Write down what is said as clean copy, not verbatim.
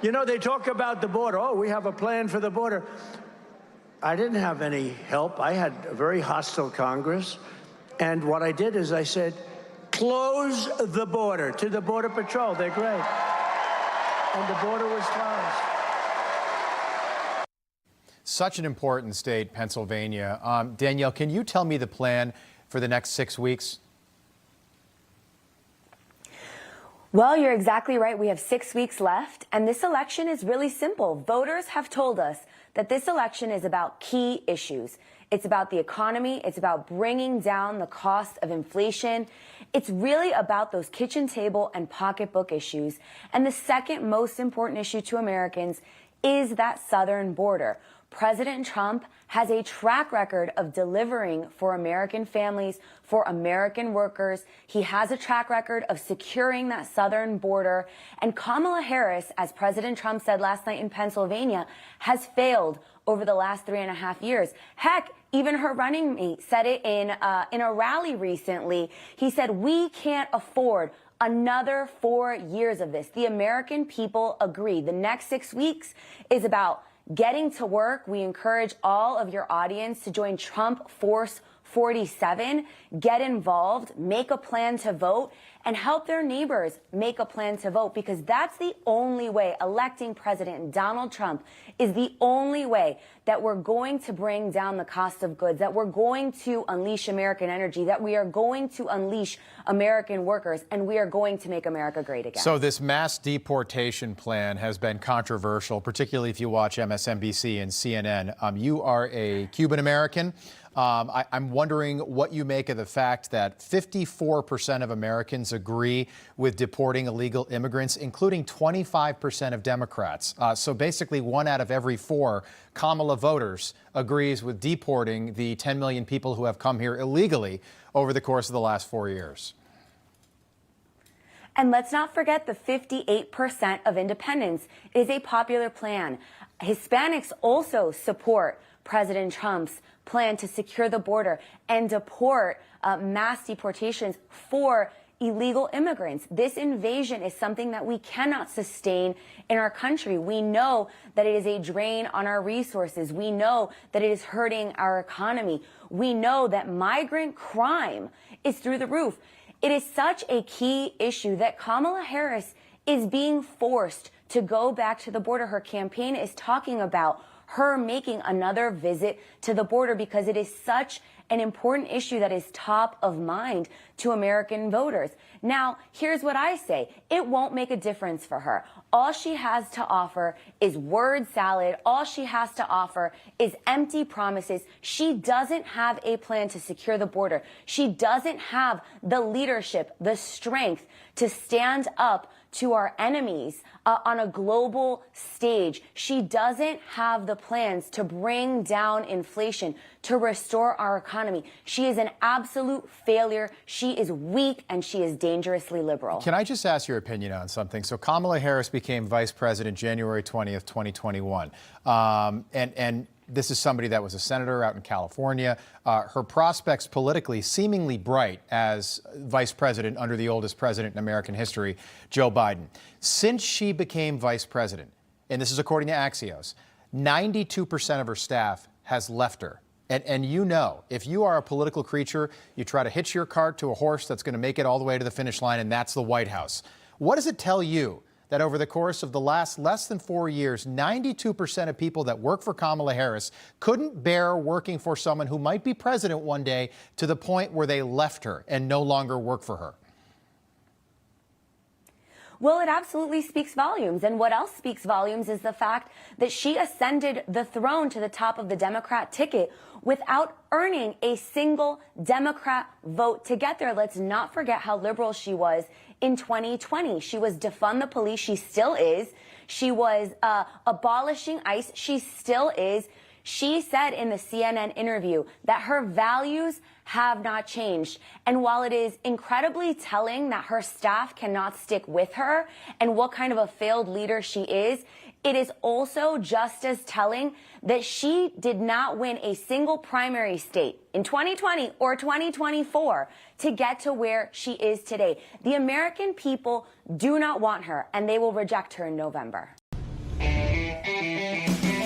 You know, they talk about the border. Oh, we have a plan for the border. I didn't have any help. I had a very hostile Congress. And what I did is I said, close the border to the Border Patrol. They're great. And the border was closed. Such an important state, Pennsylvania. Danielle, can you tell me the plan for the next 6 weeks? Well, you're exactly right. We have 6 weeks left, and this election is really simple. Voters have told us that this election is about key issues. It's about the economy. It's about bringing down the cost of inflation. It's really about those kitchen table and pocketbook issues. And the second most important issue to Americans is that southern border. President Trump has a track record of delivering for American families, for American workers. He has a track record of securing that southern border. And Kamala Harris, as President Trump said last night in Pennsylvania, has failed over the last 3.5 years. Heck, even her running mate said it in a rally recently. He said, we can't afford another 4 years of this. The American people agree. The next 6 weeks is about getting to work. We encourage all of your audience to join Trump Force 47, get involved, make a plan to vote, and help their neighbors make a plan to vote, because that's the only way. Electing President Donald Trump is the only way that we're going to bring down the cost of goods, that we're going to unleash American energy, that we are going to unleash American workers, and we are going to make America great again. So this mass deportation plan has been controversial, particularly if you watch MSNBC and CNN. You are a Cuban American. I'm wondering what you make of the fact that 54% of Americans agree with deporting illegal immigrants, including 25% of Democrats. So basically 1 out of every 4 Kamala voters agrees with deporting the 10 million people who have come here illegally over the course of the last 4 years. And let's not forget the 58% of independents is a popular plan. Hispanics also support President Trump's plan to secure the border and deport mass deportations for illegal immigrants. This invasion is something that we cannot sustain in our country. We know that it is a drain on our resources. We know that it is hurting our economy. We know that migrant crime is through the roof. It is such a key issue that Kamala Harris is being forced to go back to the border. Her campaign is talking about her making another visit to the border because it is such an important issue that is top of mind to American voters. Now, here's what I say. It won't make a difference for her. All she has to offer is word salad. All she has to offer is empty promises. She doesn't have a plan to secure the border. She doesn't have the leadership, the strength to stand up to our enemies on a global stage. She doesn't have the plans to bring down inflation, to restore our economy. She is an absolute failure. She is weak, and she is dangerously liberal. Can I just ask your opinion on something? So Kamala Harris became vice president January 20th, 2021. And this is somebody that was a senator out in California. Her prospects politically seemingly bright as vice president under the oldest president in American history, Joe Biden. Since she became vice president, and this is according to Axios, 92% of her staff has left her. And you know, if you are a political creature, you try to hitch your cart to a horse that's going to make it all the way to the finish line, and that's the White House. What does it tell you that over the course of the last less than 4 years, 92% of people that work for Kamala Harris couldn't bear working for someone who might be president one day, to the point where they left her and no longer work for her? Well, it absolutely speaks volumes. And what else speaks volumes is the fact that she ascended the throne to the top of the Democrat ticket without earning a single Democrat vote to get there. Let's not forget how liberal she was in 2020. She was defund the police. She still is. She was abolishing ICE. She still is. She said in the CNN interview that her values have not changed. And while it is incredibly telling that her staff cannot stick with her and what kind of a failed leader she is, it is also just as telling that she did not win a single primary state in 2020 or 2024 to get to where she is today. The American people do not want her, and they will reject her in November. you.